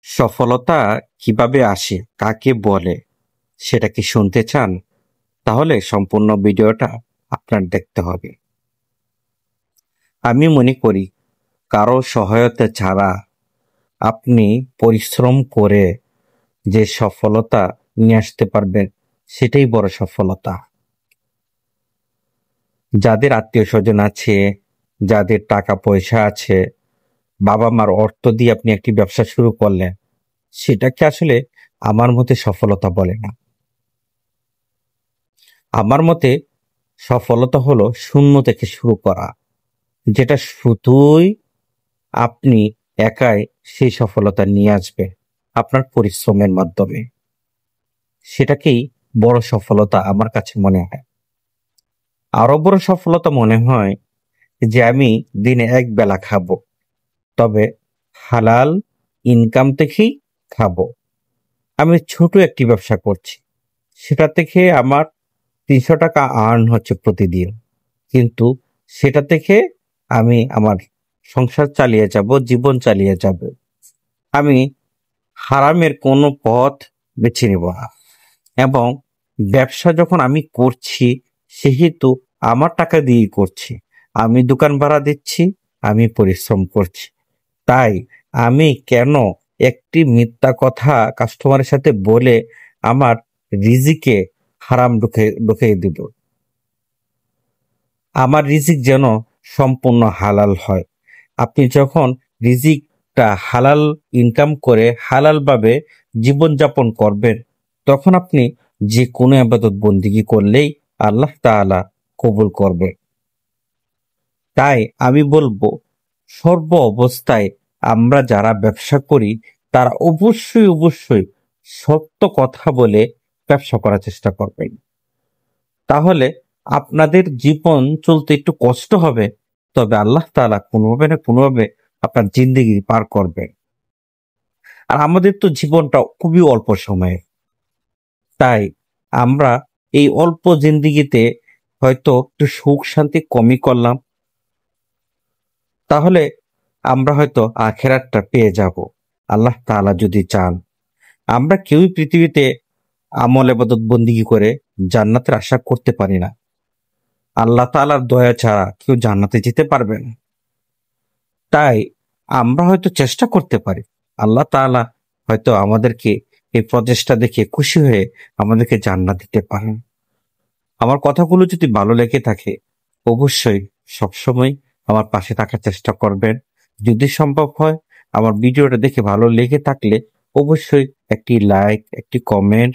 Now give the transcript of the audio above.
সফলতা কিভাবে আসে, কাকে বলে, সেটা কি শুনতে চান? তাহলে সম্পূর্ণ ভিডিওটা আপনার দেখতে হবে। আমি মনে করি কারো সহায়তা ছাড়া আপনি পরিশ্রম করে যে সফলতা নিয়ে আসতে পারবেন সেটাই বড় সফলতা। যাদের আত্মীয় স্বজন আছে, যাদের টাকা পয়সা আছে, বাবা মার অর্থ দিয়ে আপনি একটি ব্যবসা শুরু করলেন, সেটাকে আসলে আমার মতে সফলতা বলে না। আমার মতে সফলতা হলো শূন্য থেকে শুরু করা, যেটা শুধুই আপনি একাই সেই সফলতা নিয়ে আসবে আপনার পরিশ্রমের মাধ্যমে। সেটাকেই বড় সফলতা আমার কাছে মনে হয়। আরো বড় সফলতা মনে হয় যে আমি দিনে এক বেলা খাবো, তবে হালাল ইনকাম থেকেই খাবো। আমি ছোট একটি ব্যবসা করছি, সেটা থেকে আমার ৩০০ টাকা আর্ন হচ্ছে প্রতিদিন, কিন্তু সেটা থেকে আমি আমার সংসার চালিয়ে যাব, জীবন চালিয়ে যাব। আমি হারামের কোনো পথ বেছে নেব না। এবং ব্যবসা যখন আমি করছি, সেহেতু আমার টাকা দিয়েই করছি। আমি দোকান ভাড়া দিচ্ছি, আমি পরিশ্রম করছি। তাই আমি কেন একটি মিথ্যা কথা কাস্টমারের সাথে বলে আমার রিজিকে হারাম ঢুকিয়ে দিব? আমার রিজিক যেন সম্পূর্ণ হালাল হয়। আপনি যখন রিজিকটা হালাল ইনকাম করে হালালভাবে জীবনযাপন করবেন, তখন আপনি যে কোনো ইবাদত বন্দিগি করলেই আল্লাহ তাআলা কবুল করবে। তাই আমি বলবো, সর্ব অবস্থায় আমরা যারা ব্যবসা করি তারা অবশ্যই সত্য কথা বলে ব্যবসা করার চেষ্টা করবেন। তাহলে আপনাদের জীবন চলতে একটু কষ্ট হবে, তবে আল্লাহ তাআলা কোনোভাবে না কোনোভাবে আপনার জিন্দেগি পার করবে। আর আমাদের তো জীবনটা খুবই অল্প সময়ে, তাই আমরা এই অল্প জিন্দেগিতে হয়তো একটু সুখ শান্তি কমই করলাম, তাহলে আমরা হয়তো আখেরাতটা পেয়ে যাব আল্লাহ তাআলা যদি চান। আমরা কেউই পৃথিবীতে আমল ইবাদত বন্দিগি করে জান্নাতের আশা করতে পারি না। আল্লাহ তাআলার দয়া ছাড়া কেউ জান্নাতে যেতে পারবে না। তাই আমরা হয়তো চেষ্টা করতে পারি, আল্লাহ তাআলা হয়তো আমাদেরকে এই প্রচেষ্টা দেখে খুশি হয়ে আমাদেরকে জান্নাত দিতে পারেন। আমার কথাগুলো যদি ভালো লেগে থাকে, অবশ্যই সবসময় আমার পাশে থাকার চেষ্টা করবেন। যদি সম্ভব হয়, আমার ভিডিওটা দেখে ভালো লেগে থাকলে অবশ্যই একটি লাইক, একটি কমেন্ট